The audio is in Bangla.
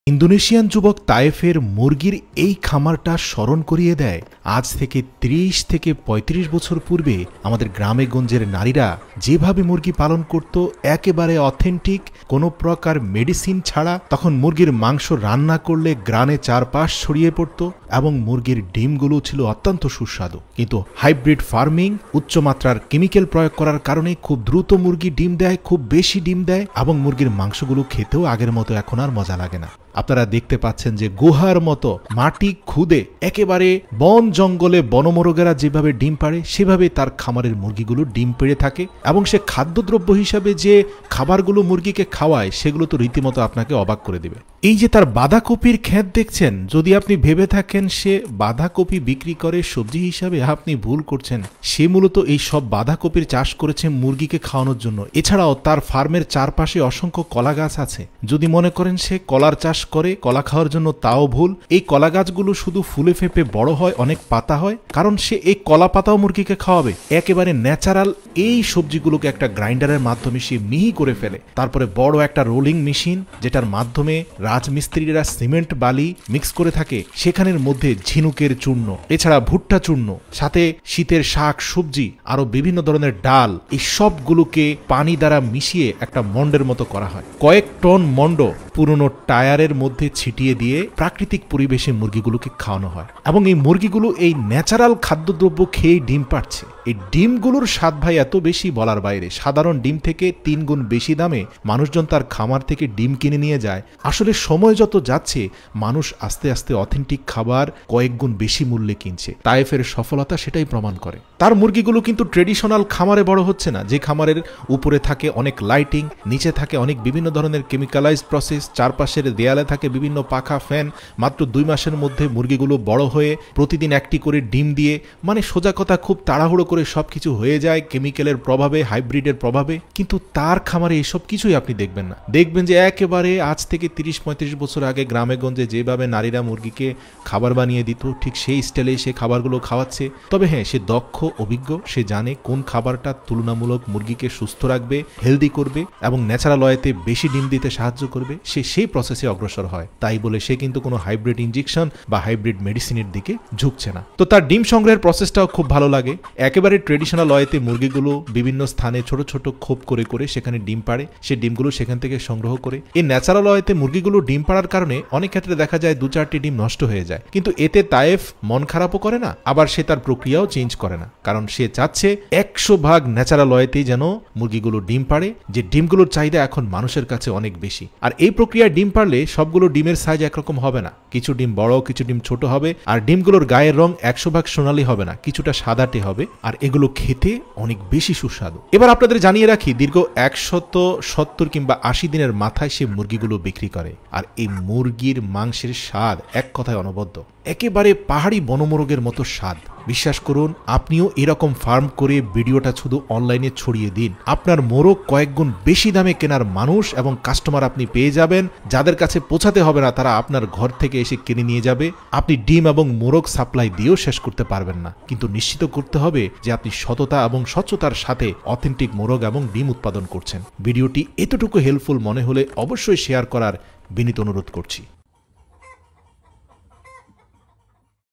ইন্দোনেশিয়ান যুবক তায়েফের মুরগির এই খামারটা স্মরণ করিয়ে দেয় আজ থেকে ৩০ থেকে ৩৫ বছর পূর্বে আমাদের গ্রামে গঞ্জের নারীরা যেভাবে মুরগি পালন করত, একেবারে অথেন্টিক, কোনো প্রকার মেডিসিন ছাড়া। তখন মুরগির মাংস রান্না করলে গ্রানে চারপাশ ছড়িয়ে পড়ত এবং মুরগির ডিমগুলো ছিল অত্যন্ত সুস্বাদু। কিন্তু হাইব্রিড ফার্মিং, উচ্চমাত্রার কেমিক্যাল প্রয়োগ করার কারণে খুব দ্রুত মুরগি ডিম দেয়, খুব বেশি ডিম দেয় এবং মুরগির মাংসগুলো খেতেও আগের মতো এখন আর মজা লাগে না। আপনারা দেখতে পাচ্ছেন যে গুহার মতো মাটি খুদে একেবারে বন জঙ্গলে বনমোরগেরা যেভাবে ডিম পাড়ে সেভাবে তার খামারের মুরগিগুলো ডিম পেড়ে থাকে এবং সে খাদ্যদ্রব্য হিসাবে যে খাবারগুলো মুরগিকে খাওয়ায় সেগুলো তো রীতিমতো আপনাকে অবাক করে দিবে। এই যে তার বাঁধাকপির ক্ষেত দেখছেন, যদি আপনি ভেবে থাকেন সে বাঁধাকপি বিক্রি করে সবজি হিসাবে, আপনি ভুল করছেন। সে মূলত এই সব বাঁধাকপির চাষ করেছে মুরগিকে খাওয়ানোর জন্য। এছাড়াও তার ফার্মের চারপাশে অসংখ্য কলা গাছ আছে। যদি মনে করেন সে কলার চাষ করে কলা খাওয়ার জন্য, তাও ভুল। এই কলা গাছগুলো শুধু ফুলে ফেঁপে বড় হয়, অনেক পাতা হয়, কারণ সে এই কলা পাতাও মুরগিকে খাওয়াবে। একেবারে ন্যাচারাল এই সবজিগুলোকে একটা গ্রাইন্ডারের মাধ্যমে সে মিহি করে ফেলে। তারপরে বড় একটা রোলিং মেশিন, যেটার মাধ্যমে রাজমিস্ত্রিরা সিমেন্ট বালি মিক্স করে থাকে, সেখানের মধ্যে ঝিনুকের চূর্ণ, এছাড়া ভুট্টা চূর্ণ, সাথে শীতের শাক সবজি, আরো বিভিন্ন ধরনের ডাল, এই সবগুলোকে পানি দ্বারা মিশিয়ে একটা মন্ডের মতো করা হয়। কয়েক টন মন্ড পুরনো টায়ারের মধ্যে ছিটিয়ে দিয়ে প্রাকৃতিক পরিবেশে মুরগিগুলোকে খাওয়ানো হয় এবং এই মুরগিগুলো এই ন্যাচারাল খাদ্যদ্রব্য খেয়ে ডিম পাড়ছে। এই ডিমগুলোর স্বাদ ভাই এত বেশি বলার বাইরে। সাধারণ ডিম থেকে ৩ গুণ বেশি দামে মানুষজন তার খামার থেকে ডিম কিনে নিয়ে যায়। আসলে সময় যত যাচ্ছে মানুষ আস্তে আস্তে অথেন্টিক খাবার কয়েক গুণ বেশি মূল্যে কিনছে। তায়েফের সফলতা সেটাই প্রমাণ করে। তার মুরগিগুলো কিন্তু ট্রেডিশনাল খামারে বড় হচ্ছে না, যে খামারের উপরে থাকে অনেক লাইটিং, নিচে থাকে অনেক বিভিন্ন ধরনের কেমিক্যালাইজড প্রসেস, চারপাশের দেয়ালে থাকে বিভিন্ন পাখা ফ্যান। মাত্র 2 মাসের মধ্যে মুরগিগুলো বড় হয়ে প্রতিদিন একটি করে ডিম দিয়ে, মানে সোজা কথা খুব তাড়াহুড়ো করে সবকিছু হয়ে যায় কেমিক্যালের প্রভাবে, হাইব্রিডের প্রভাবে। কিন্তু তার খামারে এসব কিছুই আপনি দেখবেন না। দেখবেন যে একেবারে আজ থেকে 30-35 বছর আগে গ্রামে গঞ্জে যেভাবে নারীরা মুরগিকে খাবার বানিয়ে দিত, ঠিক সেই স্টাইলে সে খাবারগুলো খাওয়াচ্ছে। তবে হ্যাঁ, সে দক্ষ, অভিজ্ঞ, সে জানে কোন খাবারটা তুলনামূলক মুরগিকে সুস্থ রাখবে, হেলদি করবে এবং ন্যাচারাল ওয়েতে বেশি ডিম দিতে সাহায্য করবে। সে সেই প্রসেসে অগ্রসর হয়। তাই বলে সে কিন্তু কোনো হাইব্রিড ইনজেকশন বা হাইব্রিড মেডিসিনের দিকে ঝুঁকছে না। তো তার ডিম সংগ্রহের প্রসেসটাও খুব ভালো লাগে। একেবারে ট্রেডিশনাল ওয়েতে মুরগিগুলো বিভিন্ন স্থানে ছোট ছোট খোপ করে করে সেখানে ডিম পাড়ে, সে ডিমগুলো সেখান থেকে সংগ্রহ করে। এই ন্যাচারাল ওয়েতে মুরগিগুলো ডিম পাড়ার কারণে অনেক ক্ষেত্রে দেখা যায় 2-4টি ডিম নষ্ট হয়ে যায়। কিন্তু এতে তায়েফ মন খারাপও করে না, আবার সে তার প্রক্রিয়াও চেঞ্জ করে না, কারণ সে চাচ্ছে 100% ন্যাচারাল ওয়েতেই যেন মুরগিগুলো ডিম পাড়ে, যে ডিমগুলোর চাহিদা এখন মানুষের কাছে অনেক বেশি। আর এই প্রক্রিয়ায় ডিম পারলে সবগুলো ডিমের সাইজ একরকম হবে না, কিছু ডিম বড়, কিছু ডিম ছোট হবে। আর ডিমগুলোর গায়ের রং 100% সোনালী হবে না, কিছুটা সাদাটে হবে। আর এগুলো খেতে অনেক বেশি সুস্বাদু। এবার আপনাদের জানিয়ে রাখি, দীর্ঘ 170 কিংবা 80 দিনের মাথায় সে মুরগিগুলো বিক্রি করে। আর এই মুরগির মাংসের স্বাদ এক কথায় অনবদ্য, একেবারে পাহাড়ি বনমোরগের মতো স্বাদ। বিশ্বাস করুন, আপনিও এরকম ফার্ম করে ভিডিওটা শুধু অনলাইনে ছড়িয়ে দিন, আপনার মোরগ কয়েক গুণ বেশি দামে কেনার মানুষ এবং কাস্টমার আপনি পেয়ে যাবেন। যাদের কাছে পৌঁছাতে হবে না, তারা আপনার ঘর থেকে এসে কিনে নিয়ে যাবে। আপনি ডিম এবং মোরগ সাপ্লাই দিয়েও শেষ করতে পারবেন না, কিন্তু নিশ্চিত করতে হবে যে আপনি সততা এবং স্বচ্ছতার সাথে অথেন্টিক মোরগ এবং ডিম উৎপাদন করছেন। ভিডিওটি এতটুকু হেল্পফুল মনে হলে অবশ্যই শেয়ার করার বিনীত অনুরোধ করছি।